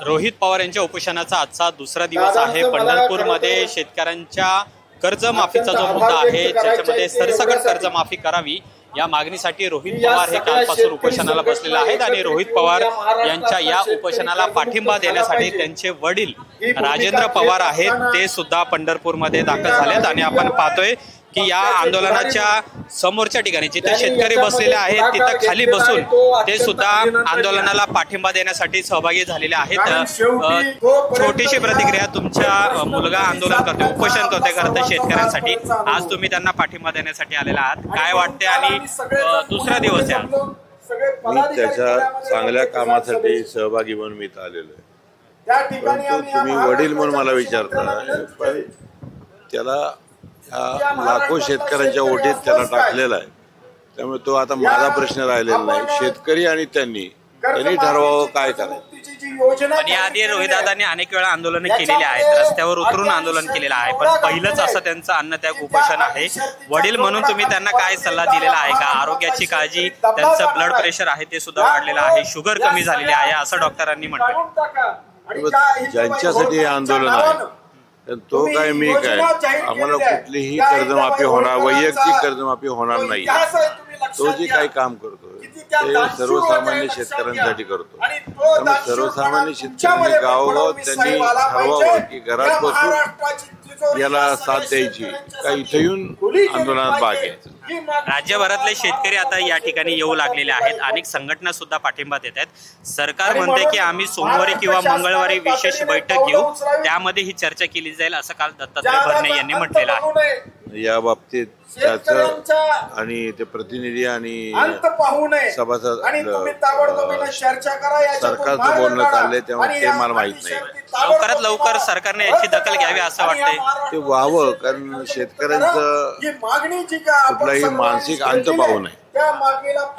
रोहित पवार यांच्या उपोषणाचा आजचा दुसरा दिवस आहे। पंढरपूरमध्ये शेतकऱ्यांच्या कर्जमाफीचा जो मुद्दा आहे त्याच्यामध्ये सरसकट कर्जमाफी करावी या मागणीसाठी रोहित पवार हे कालपासून उपोषणाला बसलेले आहेत आणि रोहित पवार यांच्या या उपोषणाला पाठिंबा देण्यासाठी त्यांचे वडील राजेंद्र पवार आहेत ते सुद्धा पंढरपूरमध्ये दाखल झालेत आणि आपण पाहतोय की या आंदोलनाच्या समोरच्या ठिकाणी जिथे शेतकरी बसलेले आहेत तिथं खाली बसून ते सुद्धा आंदोलनाला पाठिंबा देण्यासाठी सहभागी झालेले आहेत। छोटीशी प्रतिक्रिया, तुमचा मुलगा आंदोलन करतोय, उपोषण करतोय शेतकऱ्यांसाठी, आज तुम्ही त्यांना पाठिंबा देण्यासाठी आलेला आहात, काय वाटते आणि दुसरा दिवस आहे? मी त्याच्या चांगल्या कामासाठी सहभागी म्हणून मी आलेलो आहे, परंतु तुम्ही वडील म्हणून मला विचारता, पण त्याला ह्या लाखो शेतकऱ्यांच्या ओटीत त्याला टाकलेला आहे, त्यामुळे तो आता माझा प्रश्न राहिलेला नाही, शेतकरी आणि त्यांनी ठरवावं काय करायचं। पण याआधी रोहितदादांनी अनेक वेळा आंदोलन केलेली आहेत, रस्त्यावर उतरून आंदोलन केलेलं आहे, पण पहिलंच असं त्यांचं अन्नत्याग उपोषण आहे। वडील म्हणून तुम्ही त्यांना काय सल्ला दिलेला आहे का? आरोग्याची काळजी, त्यांचं ब्लड प्रेशर आहे ते सुद्धा वाढलेलं आहे, शुगर कमी झालेली आहे असं डॉक्टरांनी म्हटलं। ज्यांच्यासाठी हे आंदोलन आहे तो काय मी काय, आम्हाला कुठलीही कर्जमाफी होणार, वैयक्तिक कर्जमाफी होणार नाही। तो जे काही काम करतो ते सर्वसामान्य शेतकऱ्यांसाठी करतो, त्यामुळे सर्वसामान्य शेतकऱ्यांनी गावोगाव त्यांनी ठरवावं की घरात बसून याला साथ द्यायची का इथे येऊन आंदोलनात भाग घ्यायचा। राज्यभरातले शेतकरी आता या ठिकाणी येऊ लागलेले आहेत, अनेक संघटना सुद्धा पाठिंबा देत आहेत। सरकार म्हणते की आम्ही सोमवारी किंवा मंगळवारी विशेष बैठक घेऊ, त्यामध्ये ही चर्चा केली जाईल असं काल दत्तात्रय भरणे यांनी म्हटलेलं आहे। या बाबतीत त्याचं आणि ते प्रतिनिधी आणि सभासद सरकारचं बोलणं चाललंय, त्यामुळे ते मला माहित नाही। लवकरात लवकर सरकारने याची दखल घ्यावी असं वाटतंय, ते व्हावं, कारण शेतकऱ्यांचं कुठलाही मानसिक अंत पाहू नये।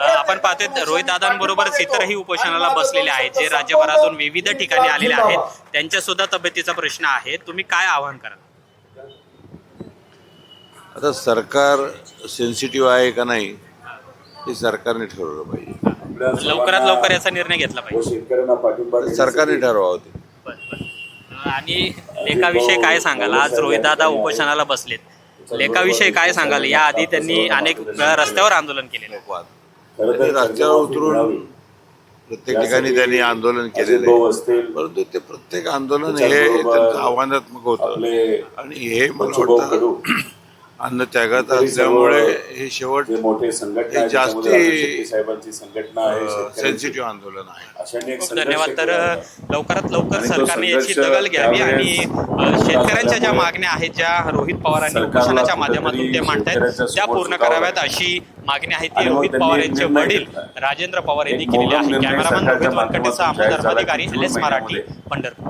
आपण पाहतोय रोहित दादांबरोबरच इतरही उपोषणाला बसलेले आहेत जे राज्यभरातून विविध ठिकाणी आलेले आहेत, त्यांच्या सुद्धा तब्येतीचा प्रश्न आहे, तुम्ही काय आवाहन कराल? आता सरकार सेन्सिटिव्ह आहे का नाही हे सरकारने ठरवलं पाहिजे, लवकरात लवकर याचा निर्णय घेतला पाहिजे, सरकारने ठरवावं ते। आणि लेखाविषयी काय सांगाल? आज रोहित दादा उपोषणाला बसलेत, लेखाविषयी काय सांगाल? याआधी त्यांनी अनेक वेळा रस्त्यावर आंदोलन केलेलं, रस्त्यावर उतरून प्रत्येक ठिकाणी त्यांनी आंदोलन केलेलं आहे, परंतु ते प्रत्येक आंदोलन हे त्यांचं आव्हानात्मक होतं आणि हे मला वाटतं अन्न त्यागाचं असल्यामुळे हे शेवट हे जास्ती सेन्सिटिव्ह आंदोलन आहे। खूप धन्यवाद। तर लवकरात लवकर सरकारने याची दखल घ्यावी आणि शेतकऱ्यांच्या ज्या मागण्या आहेत, ज्या रोहित पवारांनी उपोषणाच्या माध्यमातून ते मांडतायत त्या पूर्ण कराव्यात अशी मागणी आहे ती रोहित पवार यांचे वडील राजेंद्र पवार यांनी केलेली आहे। कॅमेरामॅन रोहित वानखेडेसह अमोल धर्माधिकारी, LS मराठी, पंढरपूर।